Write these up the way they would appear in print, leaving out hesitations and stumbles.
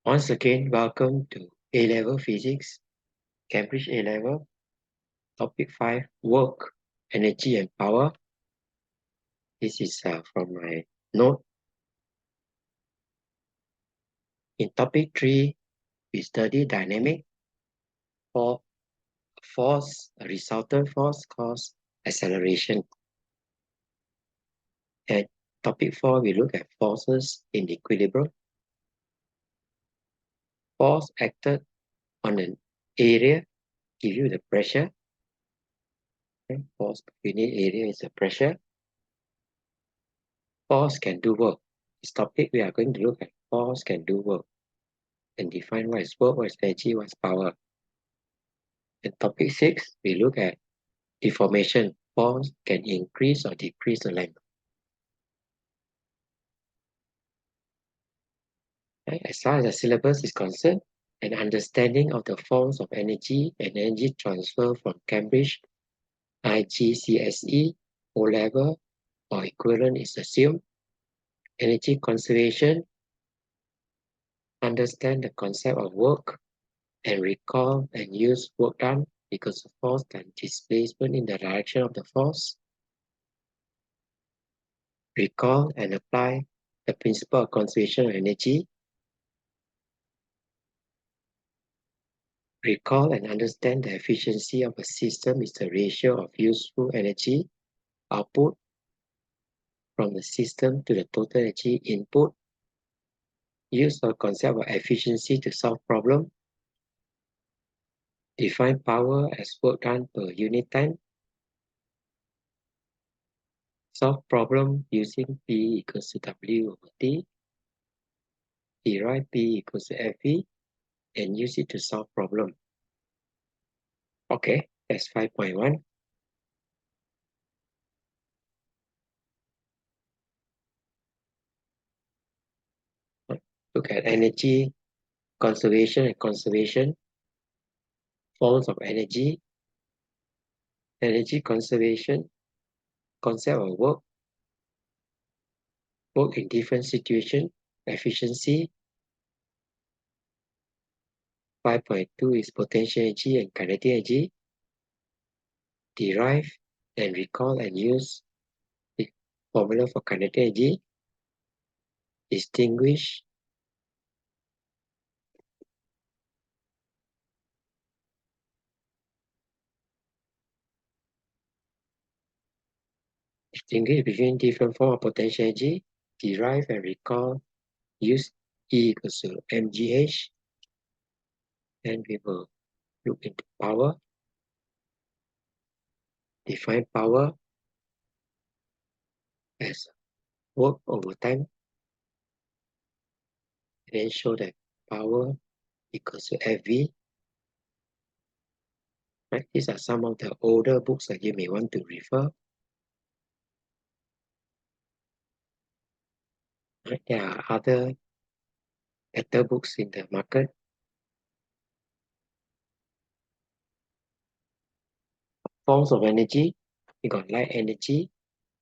Once again, welcome to A-Level Physics, Cambridge A-Level, Topic 5, Work, Energy and Power. This is from my note. In Topic 3, we study dynamic for force, a resultant force called acceleration. And Topic 4, we look at forces in equilibrium. Force acted on an area, give you the pressure. Okay? Force unit area is the pressure. Force can do work. This topic, we are going to look at force can do work and define what is work, what is energy, what is power. In topic 6, we look at deformation. Force can increase or decrease the length. Right? As far as the syllabus is concerned, an understanding of the forms of energy and energy transfer from Cambridge, IGCSE, O-level, or equivalent is assumed. Energy conservation, understand the concept of work, and recall and use work done because of force and displacement in the direction of the force. Recall and apply the principle of conservation of energy. Recall and understand the efficiency of a system is the ratio of useful energy output from the system to the total energy input. Use the concept of efficiency to solve problem. Define power as work done per unit time. Solve problem using P equals to W over T. Derive P equals to FV and use it to solve problem. Okay, that's 5.1. Look at energy conservation and conservation. Forms of energy. Energy conservation. Concept of work. Work in different situations. Efficiency. 5.2 is potential energy and kinetic energy. Derive and recall and use the formula for kinetic energy. Distinguish between different forms of potential energy. Derive and recall. Use E equals to mgh. And we will look into power. Define power as work over time. And then show that power equals to FV. Right? These are some of the older books that you may want to refer. Right? There are other better books in the market. Forms of energy. You got light energy,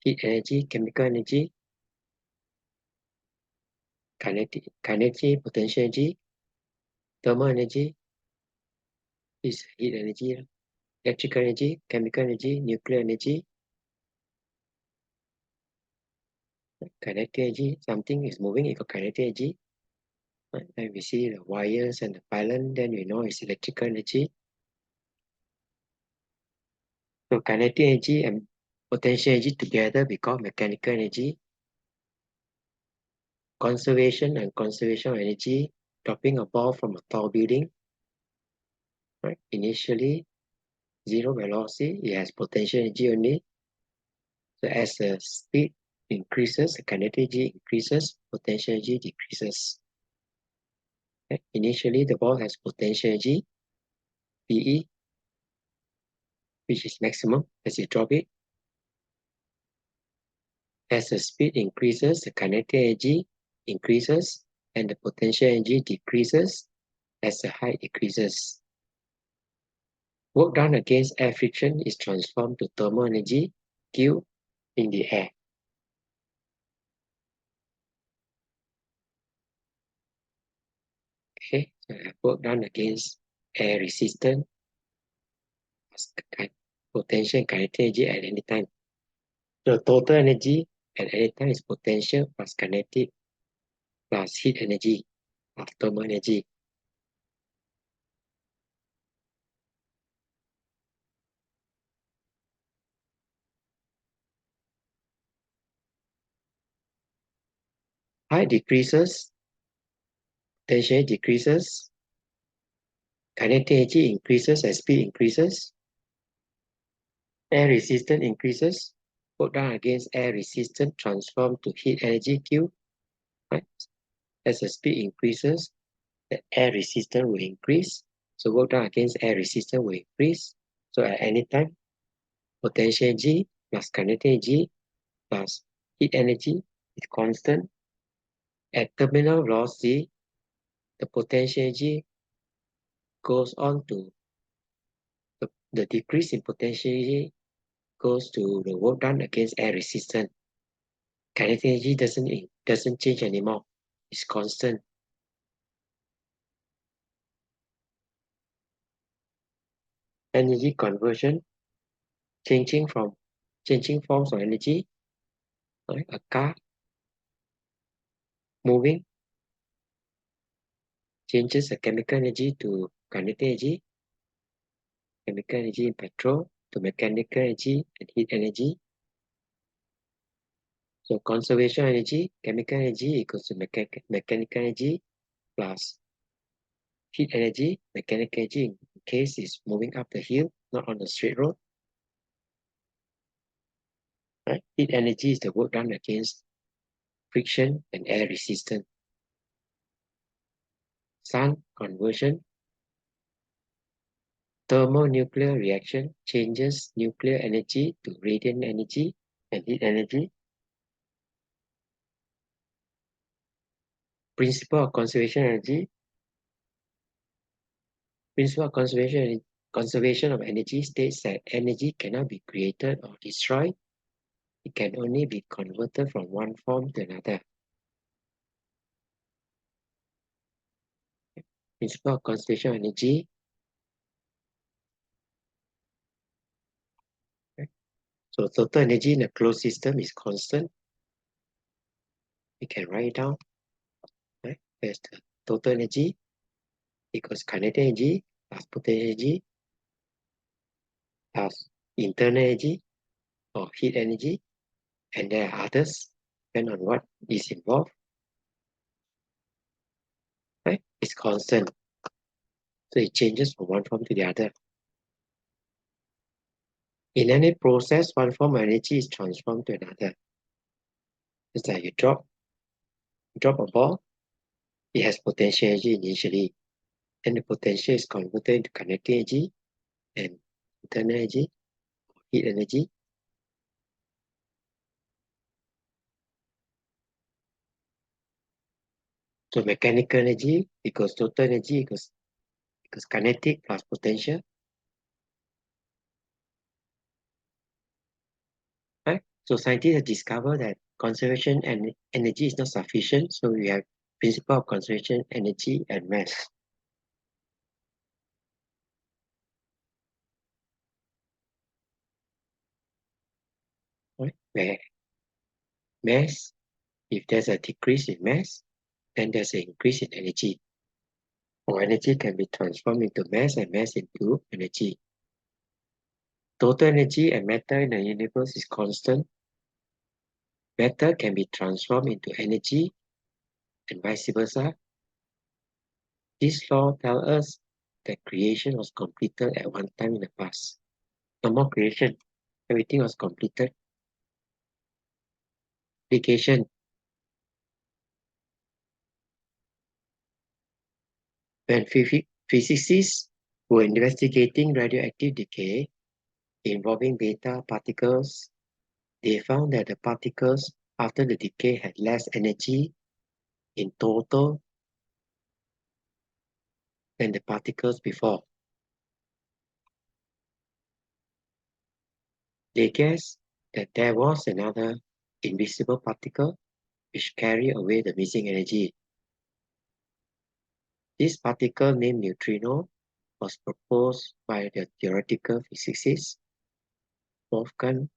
heat energy, chemical energy, kinetic energy, potential energy, thermal energy is heat energy, electrical energy, chemical energy, nuclear energy, kinetic energy. Something is moving, you got kinetic energy. Right? And we see the wires and the pylon, then we know it's electrical energy. So kinetic energy and potential energy together become mechanical energy. Conservation and conservation of energy, dropping a ball from a tall building. Right? Initially, zero velocity, it has potential energy only. So as the speed increases, the kinetic energy increases, potential energy decreases. Okay? Initially, the ball has potential energy, PE, which is maximum as you drop it. As the speed increases, the kinetic energy increases and the potential energy decreases as the height decreases. Work done against air friction is transformed to thermal energy, Q, in the air. Okay, so I have work done against air resistance, potential and kinetic energy at any time. The total energy at any time is potential plus kinetic plus heat energy plus thermal energy. Height decreases, potential decreases, kinetic energy increases as speed increases, air resistance increases, work done against air resistance transform to heat energy Q. Right? As the speed increases, the air resistance will increase. So work done against air resistance will increase. So at any time, potential energy plus kinetic energy plus heat energy is constant. At terminal velocity, the potential energy goes on to the decrease in potential energy goes to the work done against air resistance. Kinetic energy doesn't change anymore. It's constant. Energy conversion, changing forms of energy. Right? A car moving changes the chemical energy to kinetic energy, chemical energy in petrol to mechanical energy and heat energy. So conservation energy, chemical energy equals to mechanical energy plus heat energy, mechanical energy in case it's moving up the hill, not on the straight road. Right? Heat energy is the work done against friction and air resistance. Sun conversion, thermonuclear reaction changes nuclear energy to radiant energy and heat energy. Principle of conservation energy. Principle of conservation of energy states that energy cannot be created or destroyed. It can only be converted from one form to another. Principle of conservation of energy. So total energy in a closed system is constant. We can write it down. Right? There's the total energy equals kinetic energy plus potential energy plus internal energy or heat energy, and there are others depending on what is involved. Right? It's constant. So it changes from one form to the other. In any process, one form of energy is transformed to another. It's like you drop a ball, it has potential energy initially, and the potential is converted into kinetic energy and internal energy, heat energy. So mechanical energy equals total energy equals kinetic plus potential. Right? So scientists have discovered that conservation and energy is not sufficient. So we have principle of conservation energy and mass. Right? Where mass, if there's a decrease in mass, then there's an increase in energy. Or energy can be transformed into mass and mass into energy. Total energy and matter in the universe is constant. Matter can be transformed into energy and vice versa. This law tells us that creation was completed at one time in the past. No more creation. Everything was completed. Application. When physicists were investigating radioactive decay involving beta particles, they found that the particles after the decay had less energy in total than the particles before. They guessed that there was another invisible particle which carried away the missing energy. This particle named neutrino was proposed by the theoretical physicist Wolfgang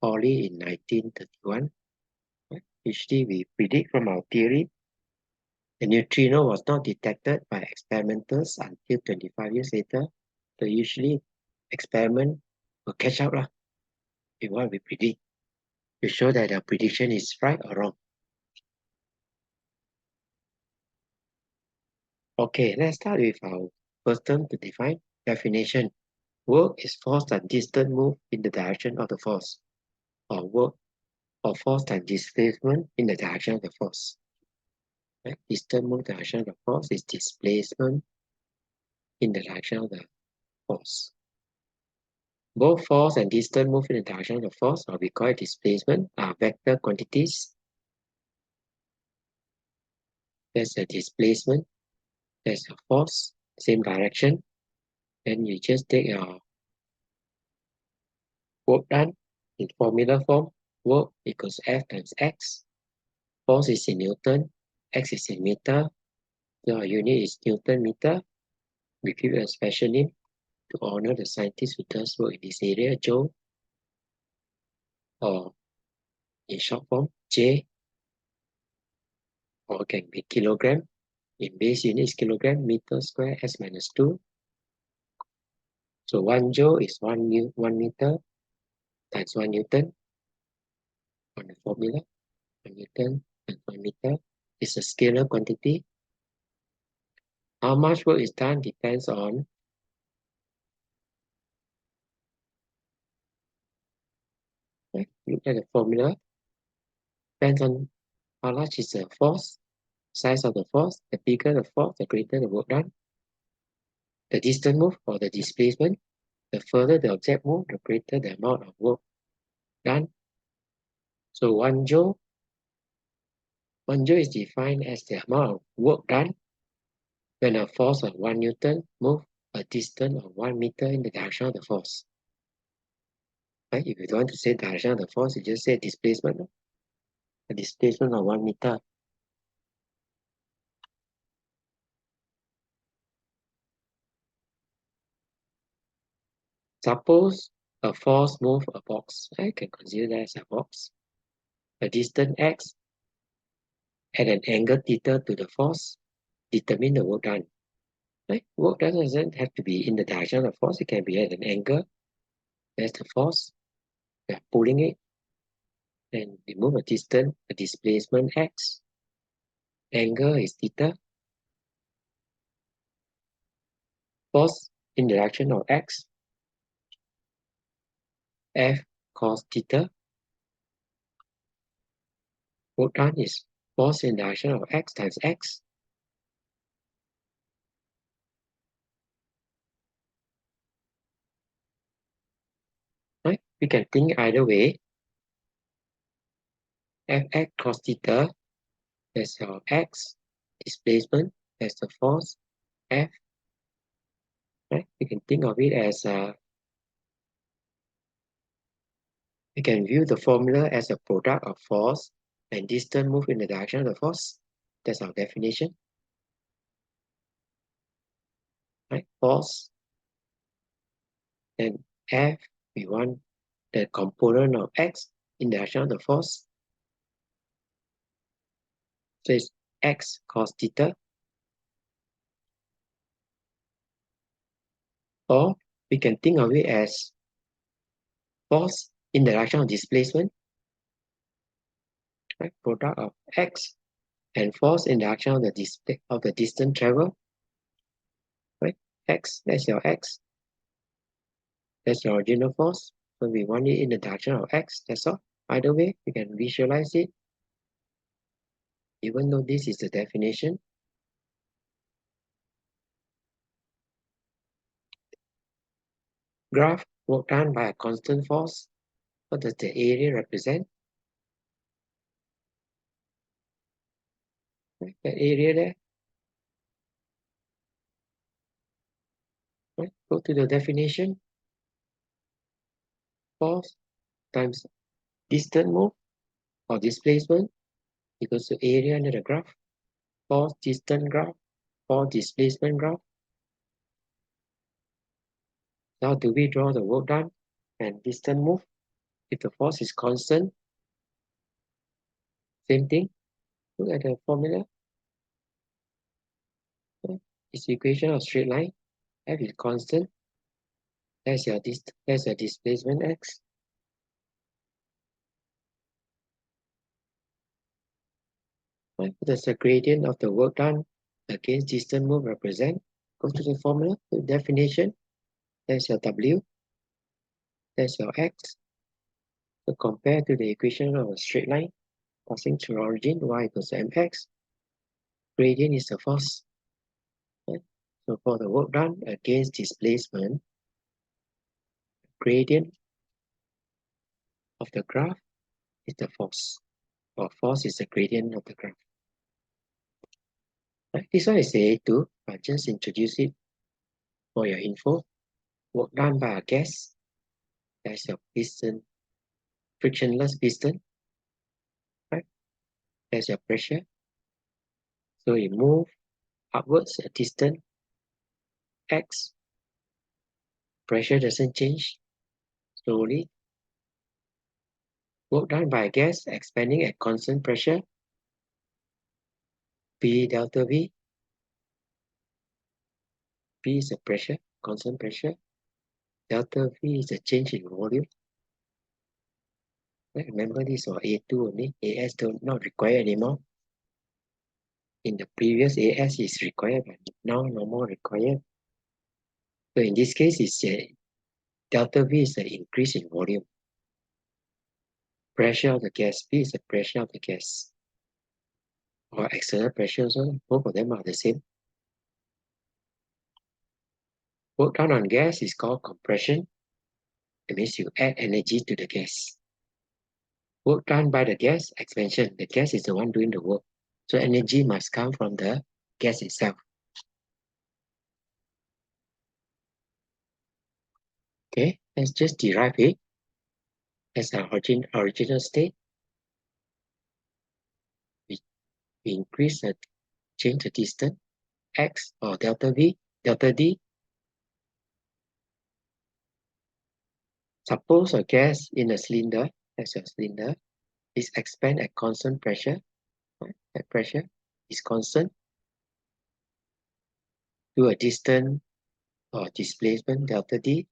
Pauli in 1931. Usually we predict from our theory the neutrino was not detected by experimenters until 25 years later. So usually experiment will catch up with what we predict to show that our prediction is right or wrong. Okay, let's start with our first term to define definition. Work is force times distance moved in the direction of the force, or work or force times displacement in the direction of the force. Right? Distance moved direction of the force is displacement in the direction of the force. Both force and distance moved in the direction of the force, or we call it displacement, are vector quantities. There's a displacement, there's a force, same direction. Then you just take your work done in formula form. Work equals F times X. Force is in Newton, X is in meter. Your unit is Newton meter. We give you a special name to honor the scientist who does work in this area, Joe, or in short form, J, or can be kilogram. In base unit is kilogram, meter square, S minus 2. So 1 joule is 1 meter times 1 Newton on the formula. 1 Newton and 1 meter is a scalar quantity. How much work is done depends on look at the formula. Depends on how large is the force, size of the force. The bigger the force, the greater the work done. The distance moved or the displacement, the further the object moved, the greater the amount of work done. So 1 joule is defined as the amount of work done when a force of 1 Newton moves a distance of 1 meter in the direction of the force. Right? If you don't want to say direction of the force, you just say displacement. A displacement of 1 meter. Suppose a force moves a box. I can consider that as a box. A distance x at an angle theta to the force determine the work done. Right? Work done doesn't have to be in the direction of the force. It can be at an angle. There's the force. We are pulling it. And we move a distance, a displacement x. Angle is theta. Force in the direction of x. F cos theta. Work done is force in the direction of x times x. Right? We can think either way. Fx cos theta, that's your x displacement, that's the force F. Right? We can think of it as we can view the formula as a product of force and distance moved in the direction of the force. That's our definition. Right? Force and F, we want the component of x in the direction of the force. So it's x cos theta. Or we can think of it as force in the direction of displacement. Right? Product of x and force in the direction of the distance travel. Right? X, that's your x. That's your original force. So we want it in the direction of x, that's all. Either way, we can visualize it. Even though this is the definition. Graph work done by a constant force. What does the area represent? Right? The area there. Right? Go to the definition. Force times distance moved or displacement equals to area under the graph. Force distance graph force displacement graph. Now do we draw the work done and distance moved? If the force is constant, same thing. Look at the formula. It's the equation of straight line. F is constant. That's your displacement x. What does the gradient of the work done against distance moved represent? Go to the formula, the definition. That's your W. That's your x. So compare to the equation of a straight line passing through origin, y equals to mx. Gradient is the force. Right? So for the work done against displacement, gradient of the graph is the force, or force is the gradient of the graph. Right? This one is A2, but just introduce it for your info. Work done by a gas, that's your piston, frictionless piston, right? That's your pressure. So you move upwards a distance x, pressure doesn't change, slowly. Work done by a gas expanding at constant pressure, P delta V. P is the pressure, constant pressure. Delta V is the change in volume. Right? Remember this for A2 only. AS not required anymore. In the previous AS is required, but now no more required. So in this case, it's delta V is the increase in volume. Pressure of the gas, P is the pressure of the gas. Or external pressure also, both of them are the same. Work done on gas is called compression. It means you add energy to the gas. Work done by the gas, expansion. The gas is the one doing the work. So energy must come from the gas itself. Okay, let's just derive it as our original state. We increase the change the distance, x or delta V, delta D. Suppose a gas in a cylinder, that's your cylinder, is expand at constant pressure. Right? That pressure is constant to a distance or displacement delta D.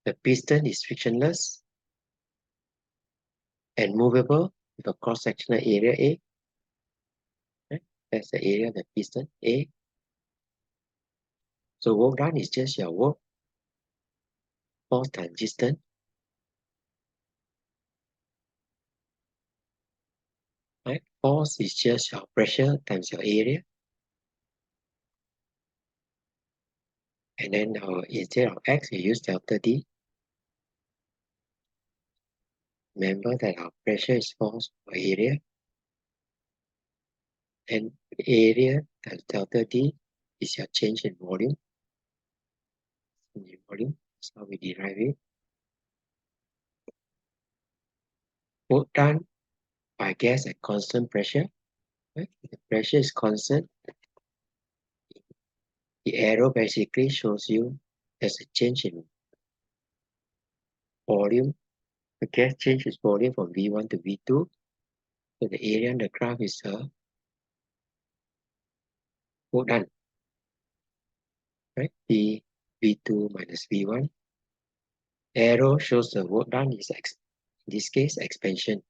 The piston is frictionless and movable with a cross-sectional area A. Right? That's the area of the piston A. So work done is just your work, force times distance. Right? Force is just your pressure times your area. And then instead of x, we use delta D. Remember that our pressure is force per area. And area times delta D is your change in volume. That's how we derive it. Work done by gas at constant pressure. Right? The pressure is constant. The arrow basically shows you there's a change in volume. The gas changes volume from V1 to V2. So the area on the graph is work done. Right? V2 minus V1. Arrow shows the work done is in this case expansion.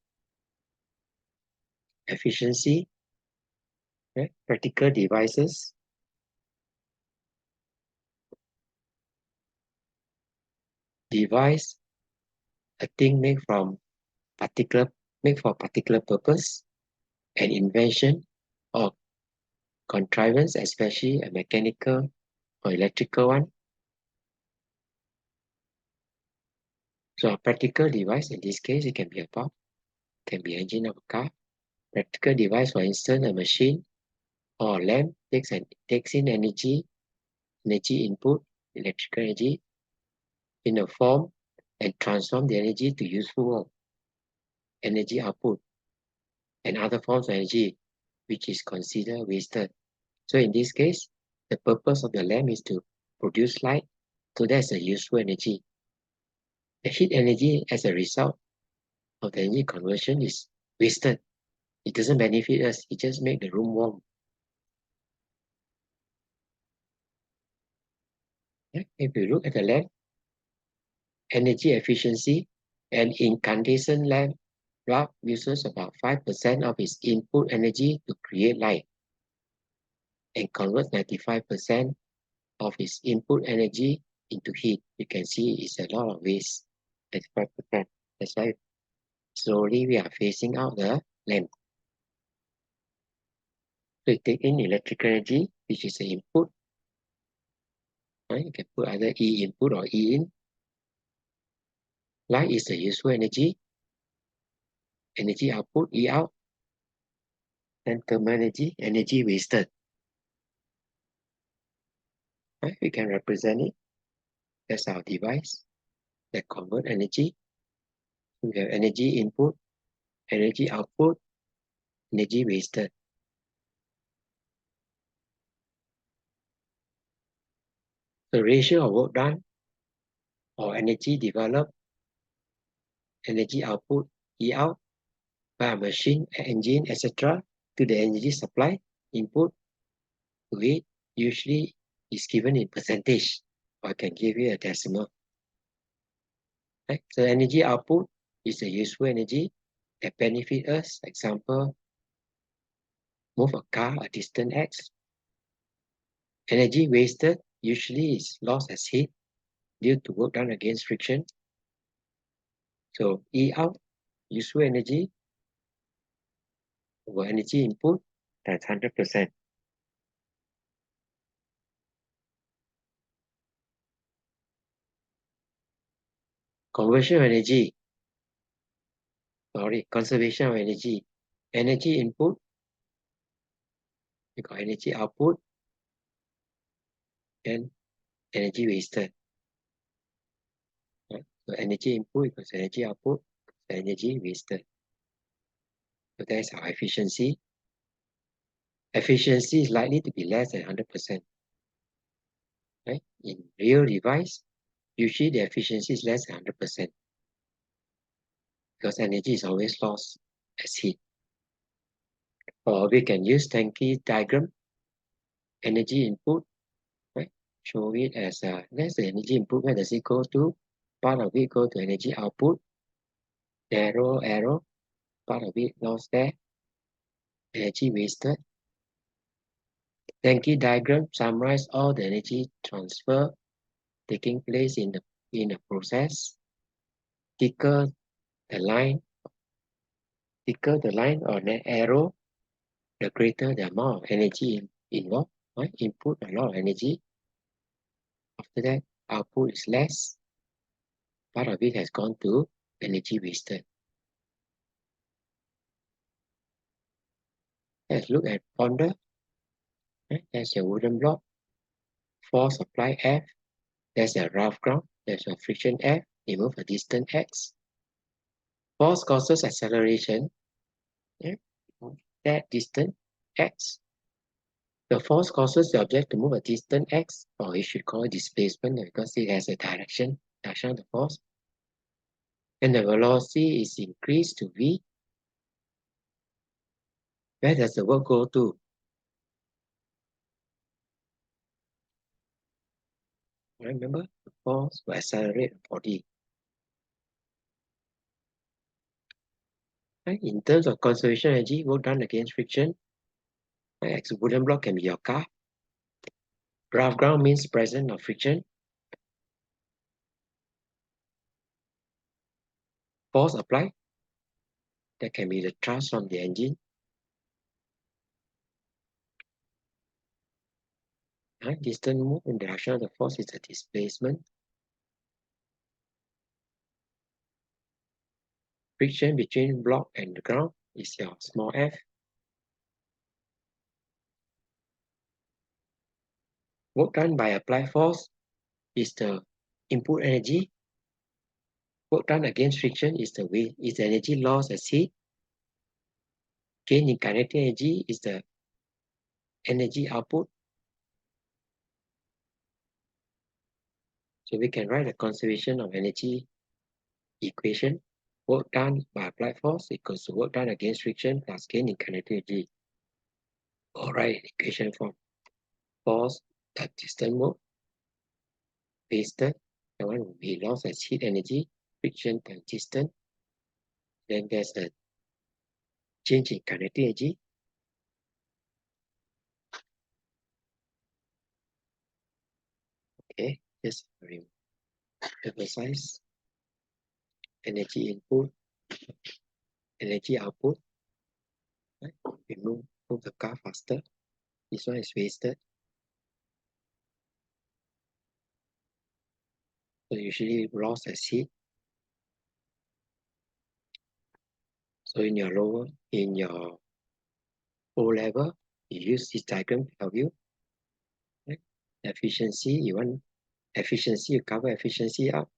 Efficiency. Right? Practical devices. Device, a thing made for particular purpose. An invention or contrivance, especially a mechanical or electrical one. So a practical device, in this case, it can be a pump, can be engine of a car. Practical device, for instance, a machine or a lamp takes in energy input, electrical energy, in a form and transform the energy to useful work, energy output, and other forms of energy, which is considered wasted. So in this case, The purpose of the lamp is to produce light, so that's a useful energy. The heat energy as a result of the energy conversion is wasted. It doesn't benefit us, it just makes the room warm. Yeah? If you look at the lamp, energy efficiency, an incandescent lamp bulb uses about 5% of its input energy to create light and converts 95% of its input energy into heat. You can see it's a lot of waste, 95%. That's why slowly we are phasing out the lamp. So you take in electrical energy, which is the input. Right? You can put either E input or E in. Light is the useful energy. Energy output, E out. And thermal energy, energy wasted. Right? We can represent it. That's our device that convert energy. We have energy input, energy output, energy wasted. The ratio of work done or energy developed, energy output, E out, by a machine, engine, etc. to the energy supply, input to it, usually is given in percentage, or I can give you a decimal. Right? So energy output is a useful energy that benefit us. Example, move a car a distance X. Energy wasted usually is lost as heat due to work done against friction. So E out, useful energy over energy input, that's 100%. Conversion of energy, conservation of energy. Energy input, you got energy output, and energy wasted. Right? So energy input equals energy output, energy wasted. So that's our efficiency. Efficiency is likely to be less than 100%. Right? In real device, usually the efficiency is less than 100% because energy is always lost as heat. Or we can use Sankey diagram, energy input, right? Show it as that's the energy input. Where does it go to? Part of it go to energy output. Arrow, part of it lost there. Energy wasted. Sankey diagram summarize all the energy transfer taking place in the process. Thicker the line or the arrow, the greater the amount of energy involved. Right? Input a lot of energy. After that, output is less. Part of it has gone to energy wasted. Let's look at ponder. Right? There's your wooden block. Force apply F. There's a rough ground. There's a friction F. You move a distance X. Force causes acceleration. Yeah? That distance X. The force causes the object to move a distance X, or you should call it displacement because it has a direction of the force. And the velocity is increased to V. Where does the work go to? Remember, the force will accelerate the body. Right? In terms of conservation energy, work done against friction. Right? A wooden block can be your car. Rough ground means presence of friction. Force applied, that can be the thrust from the engine. Right? Distance move in direction of the force is the displacement. Friction between block and the ground is your small f. Work done by applied force is the input energy. Work done against friction is the energy loss as heat. Gain in kinetic energy is the energy output. So we can write the conservation of energy equation. Work done by applied force equals to work done against friction plus gain in kinetic energy. Or write equation form. Force at distant work, wasted. That one will be loss as heat energy, friction times distance. Then there's a change in kinetic energy. Okay, just emphasize energy input, energy output. Right? We move the car faster. This one is wasted. So usually loss as heat. So in your O level, you use this diagram to help you. Right? Efficiency, you cover efficiency up.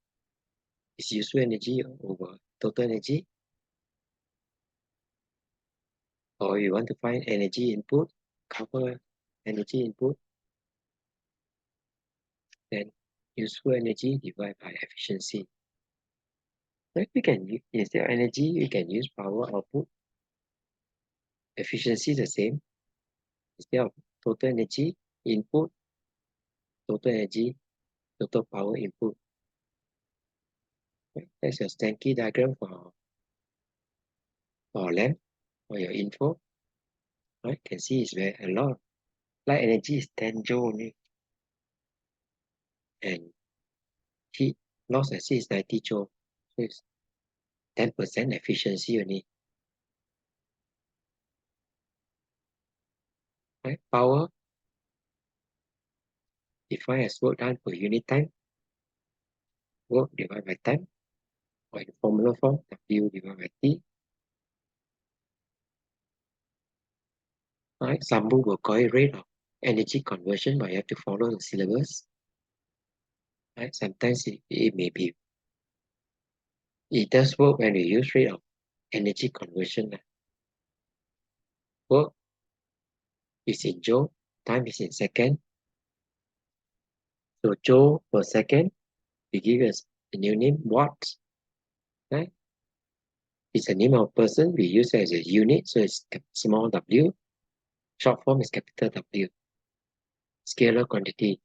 It's useful energy over total energy. Or you want to find energy input, cover energy input, then useful energy divided by efficiency. Right? We can, instead of energy, we can use power output. Efficiency the same. Instead of total energy input, total energy, total power input. Right? That's your Stanky diagram for lamp, for your info. Right? You can see it's very a lot. Light energy is 10 joule only. And heat loss at sea is 90 joule. So it's 10% efficiency only. Right? Power defined as work done per unit time. Work divided by time. Or in formula form, W divided by T. Right? Some book will call it rate of energy conversion, but you have to follow the syllabus. Right? Sometimes it may be. It does work when you use rate of energy conversion. Work is in joule, time is in second. So joule per second, we give us a new name, watts. Right? It's a name of a person, we use it as a unit, so it's small w. Short form is capital W. Scalar quantity.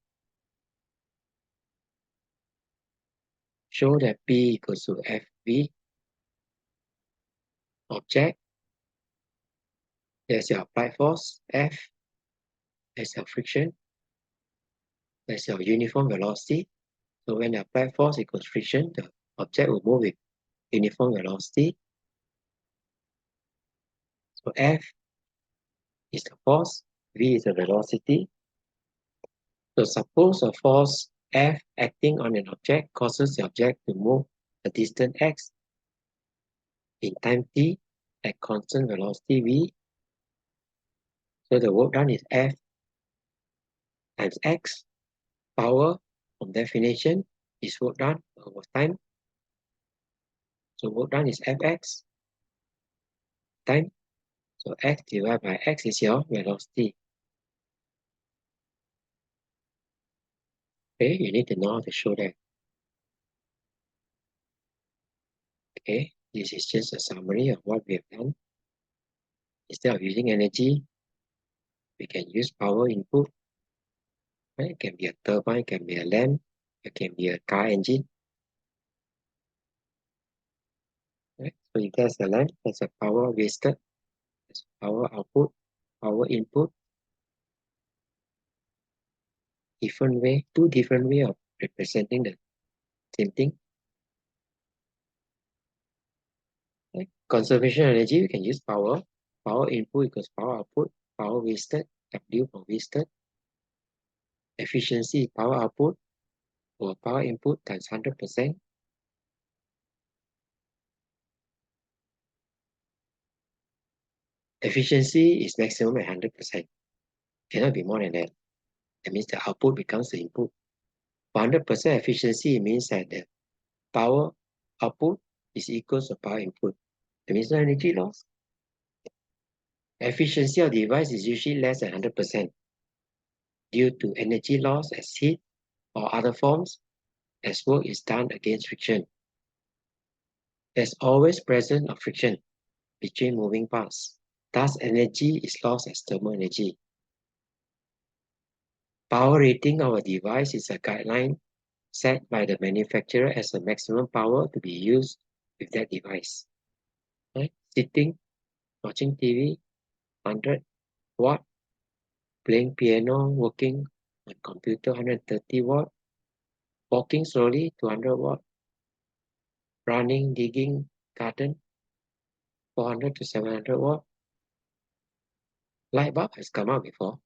Show that P equals to FV. Object. There's your applied force, F. There's your friction. There's your uniform velocity. So when the applied force equals friction, the object will move with uniform velocity. So F is the force, V is the velocity. So suppose a force F acting on an object causes the object to move a distance x in time t at constant velocity v. So the work done is F times x. Power, from definition, is work done over time. So work done is Fx time. So x divided by x is your velocity. Okay, you need to know how to show that. Okay, this is just a summary of what we have done. Instead of using energy, we can use power input. Right? It can be a turbine, it can be a lamp, it can be a car engine. Right? So if there's a lamp, there's a power wasted, there's power output, power input. Different way, two different way of representing the same thing. Right? Conservation energy, we can use power. Power input equals power output. Power wasted, W for wasted. Efficiency, power output or power input times 100%. Efficiency is maximum at 100%. Cannot be more than that. That means the output becomes the input. 100% efficiency means that the power output is equal to power input. That means no energy loss. Efficiency of the device is usually less than 100% due to energy loss as heat or other forms, as work is done against friction. There's always presence of friction between moving parts. Thus, energy is lost as thermal energy. Power rating of a device is a guideline set by the manufacturer as the maximum power to be used with that device. Right? Sitting, watching TV, 100 watt, playing piano, working on computer, 130 watt, walking slowly, 200 watt, running, digging, garden, 400 to 700 watt. Light bulb has come out before.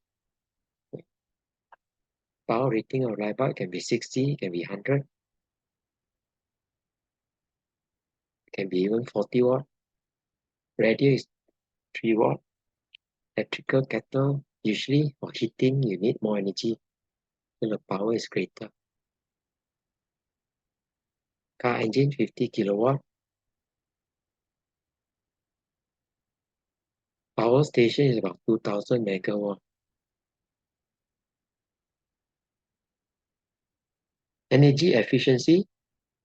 Power rating of light bulb can be 60, can be 100, can be even 40 watt. Radio is 3 watt. Electrical kettle, usually for heating, you need more energy, so the power is greater. Car engine, 50 kilowatt. Power station is about 2000 megawatt. Energy efficiency,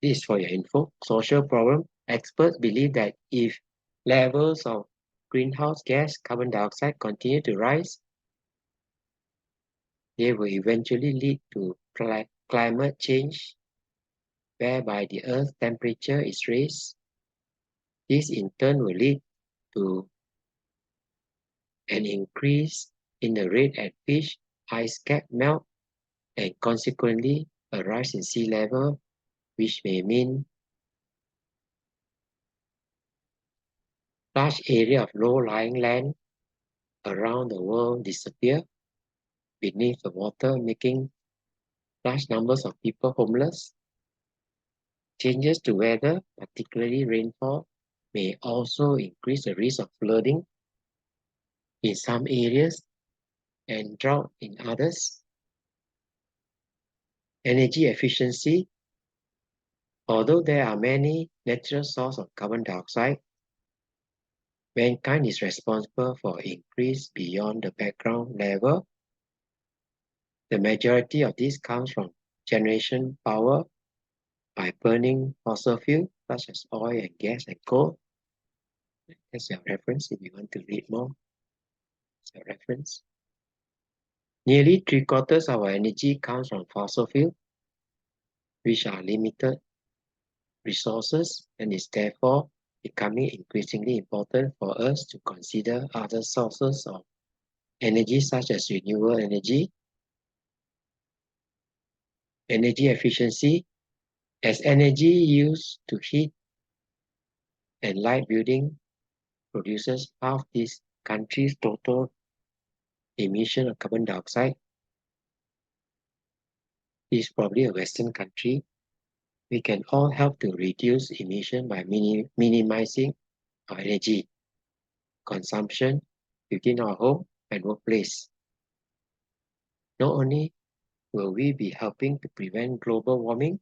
this is for your info. Social problem, experts believe that if levels of greenhouse gas, carbon dioxide continue to rise, they will eventually lead to climate change, whereby the Earth's temperature is raised. This in turn will lead to an increase in the rate at which ice cap melt and consequently a rise in sea level, which may mean large area of low-lying land around the world disappear beneath the water, making large numbers of people homeless. Changes to weather, particularly rainfall, may also increase the risk of flooding in some areas and drought in others. Energy efficiency, although there are many natural sources of carbon dioxide, mankind is responsible for increase beyond the background level. The majority of this comes from generation power by burning fossil fuels such as oil and gas and coal. That's your reference if you want to read more. That's your reference. Nearly 3/4 of our energy comes from fossil fuels, which are limited resources and is therefore becoming increasingly important for us to consider other sources of energy such as renewable energy. Energy efficiency, as energy used to heat and light building produces half this country's total emission of carbon dioxide. This is probably a Western country. We can all help to reduce emission by minimizing our energy consumption within our home and workplace. Not only will we be helping to prevent global warming,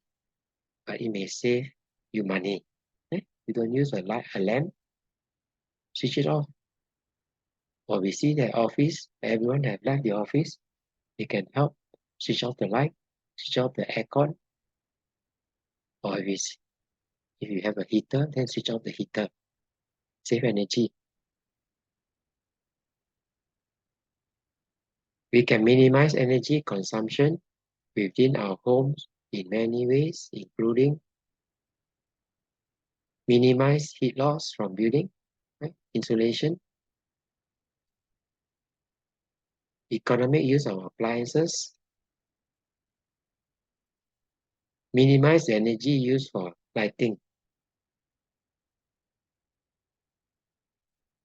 but it may save you money. You don't use a lamp, switch it off. Or we see the office, everyone have left the office, they can help switch off the light, switch off the aircon. Or if you have a heater, then switch off the heater. Save energy. We can minimize energy consumption within our homes in many ways, including minimize heat loss from building, right? Insulation, economic use of appliances, minimize the energy used for lighting.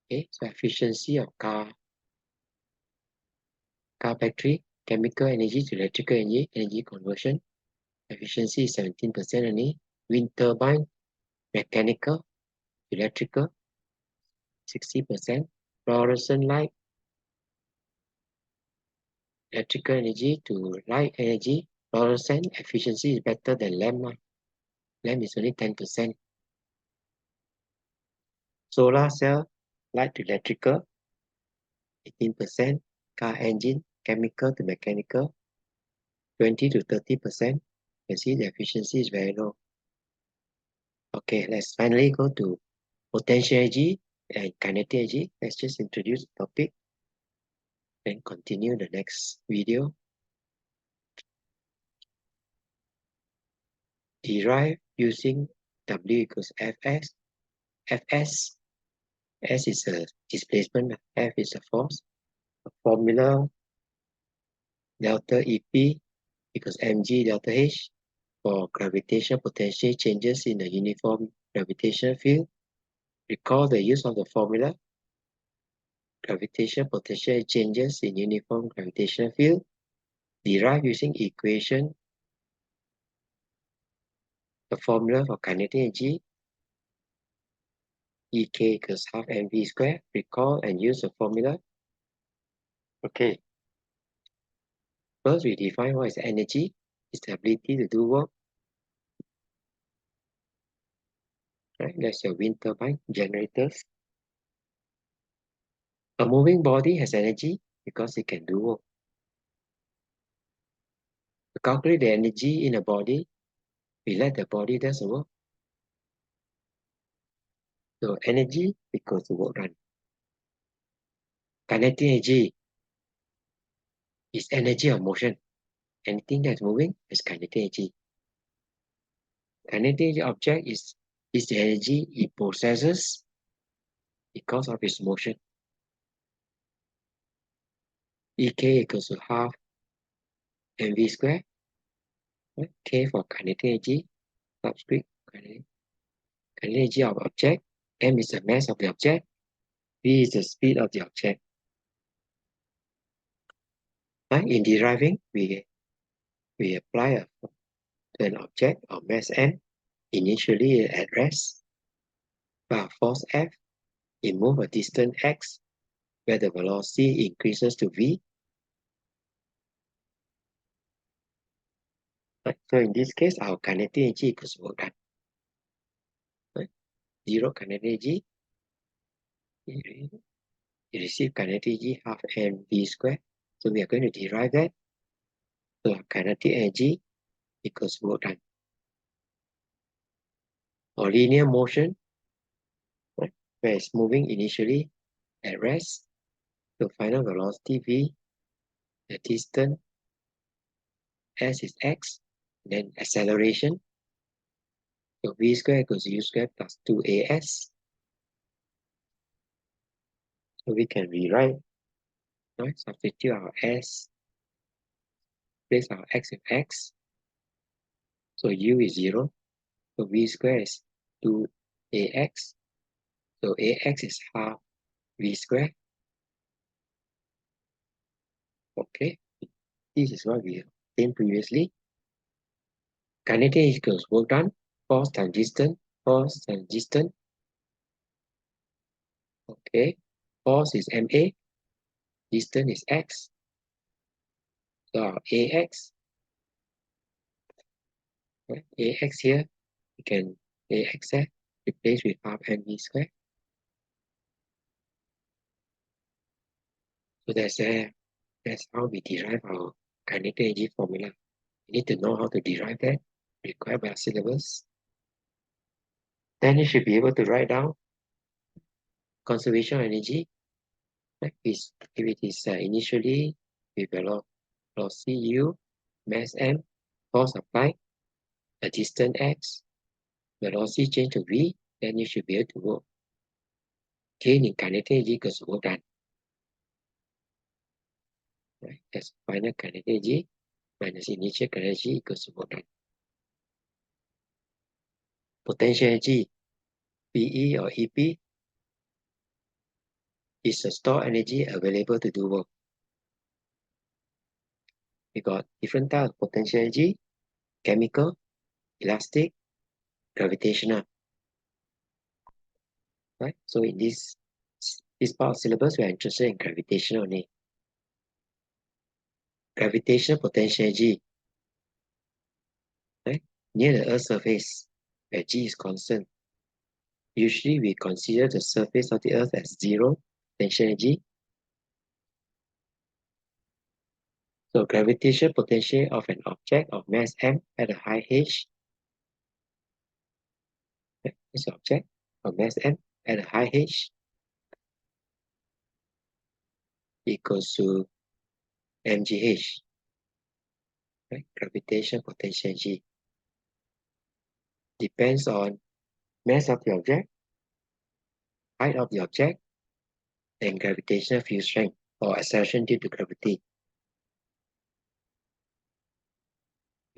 Okay, so efficiency of car battery, chemical energy to electrical energy conversion. Efficiency is 17% only. Wind turbine, mechanical, electrical, 60%. Fluorescent light, electrical energy to light energy. Fluorescent efficiency is better than lamp. Lamp is only 10%. Solar cell, light to electrical, 18%. Car engine, chemical to mechanical, 20 to 30%. You see the efficiency is very low. Okay, let's finally go to potential energy and kinetic energy. Let's just introduce the topic and continue the next video. Derive using W equals Fs. Fs, S is a displacement, F is a force. The formula delta EP equals mg delta H for gravitational potential changes in the uniform gravitational field. Recall the use of the formula. Gravitational potential changes in uniform gravitational field derived using equation. The formula for kinetic energy Ek equals half mv squared. Recall and use the formula. Okay. First, we define what is energy. It's the ability to do work. Right? That's your wind turbine generators. A moving body has energy because it can do work. To calculate the energy in a body, we let the body does the work. So energy equals to work done. Kinetic energy is energy of motion. Anything that's moving is kinetic energy. Kinetic energy object is the energy it possesses because of its motion. Ek equals to half mv squared. Right? K for kinetic energy, subscript kinetic energy of object. M is the mass of the object. V is the speed of the object. Right? In deriving, we apply to an object of mass M, initially at rest, by force F, it moves a distance x, where the velocity increases to v. Right? So in this case, our kinetic energy equals work done. Right? Zero kinetic energy, you receive kinetic energy half mv squared. So we are going to derive that. So kinetic energy equals work done. Or linear motion, right? Where it's moving initially at rest, so final velocity v, the distance s is x, then acceleration, so v squared equals u squared plus 2as. So we can rewrite, right? Substitute our s, place our x with x, so u is 0, so v squared is 2ax, so ax is half v squared. Okay, this is what we obtained previously. Kinetic equals work done, force times distance, force times distance. Okay, force is ma, distance is x. So our ax, right? Ax here, we can ax here, replace with half mv squared. So that's how we derive our kinetic energy formula. You need to know how to derive that, required by our syllabus. Then you should be able to write down conservation of energy. Right? If it is initially with velocity u, mass m, force applied, a distance x, velocity change to v, then you should be able to work. Gain in kinetic energy equals work done. Right? That's final kinetic energy minus initial kinetic energy equals work done. Potential energy, PE or EP, is the stored energy available to do work. We got different types of potential energy: chemical, elastic, gravitational. Right? So in this part of syllabus, we are interested in gravitational only. Gravitational potential energy, right? Near the Earth's surface, where G is constant. Usually, we consider the surface of the Earth as zero potential energy. So gravitational potential of an object of mass m at a high h, this object of mass m at a high h equals to mgh, right? Gravitational potential G depends on mass of the object, height of the object, and gravitational field strength or acceleration due to gravity.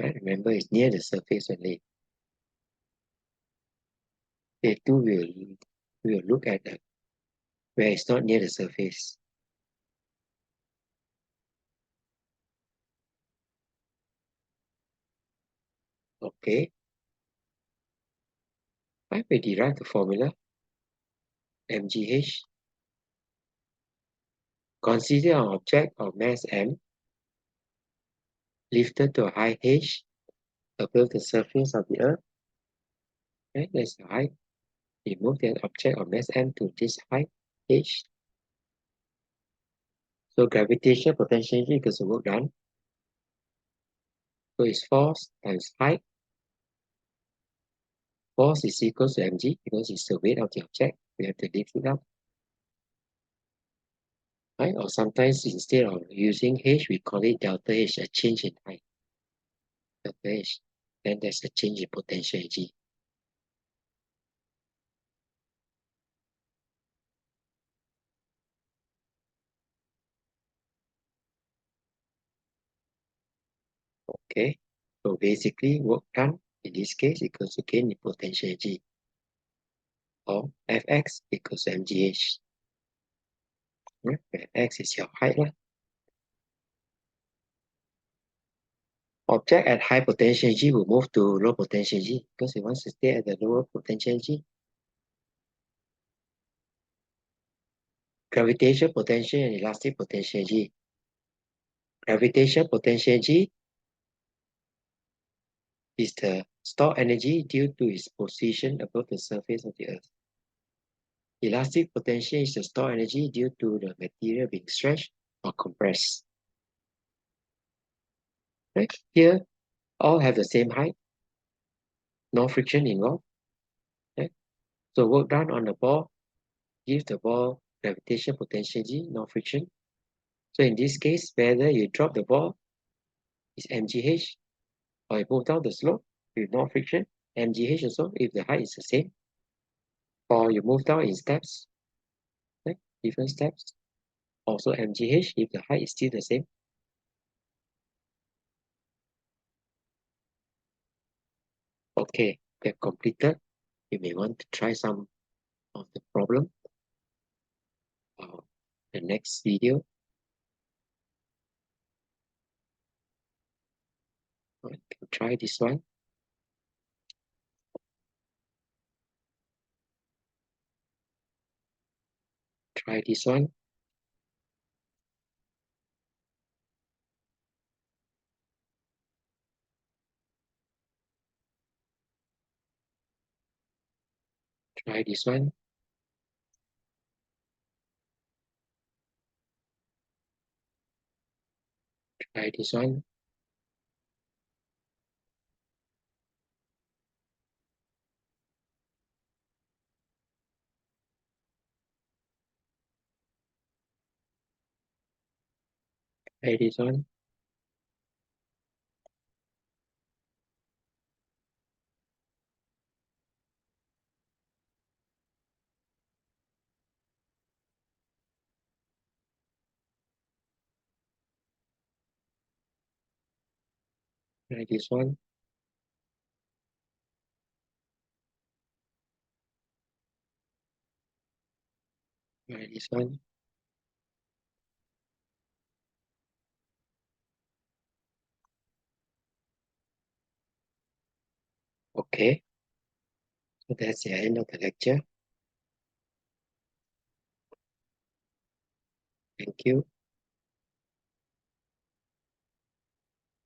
Right? Remember, it's near the surface only. Day 2 will look at where it's not near the surface. Okay. Right, we derive the formula mgh. Consider an object of mass m lifted to a high h above the surface of the earth. Right, that's the height. We move that object of mass m to this height h. So gravitational potential equals the work done. So it's force times height. Force is equal to mg because it's the weight of the object. We have to lift it up. Right? Or sometimes instead of using h, we call it delta h, a change in height. Delta h. Then there's a change in potential g. Okay. So basically, work done in this case equals to gain in potential g, or Fx equals to mgh. Right? Where x is your height. Object at high potential g will move to low potential g because it wants to stay at the lower potential g. Gravitational potential and elastic potential g. Gravitational potential g is the stored energy due to its position above the surface of the earth. Elastic potential is the stored energy due to the material being stretched or compressed. Right? Here, all have the same height, no friction involved. Right? So work done on the ball gives the ball gravitational potential G, no friction. So in this case, whether you drop the ball is mgh, or you move down the slope with no friction, mgh also if the height is the same, or you move down in steps, right? Different steps, also mgh if the height is still the same. Okay, we have completed. You may want to try some of the problem. The next video. Right, try this one. Try this one. Try this one. Try this one. Try this one. Try this one. Try this one. Okay, so that's the end of the lecture. Thank you.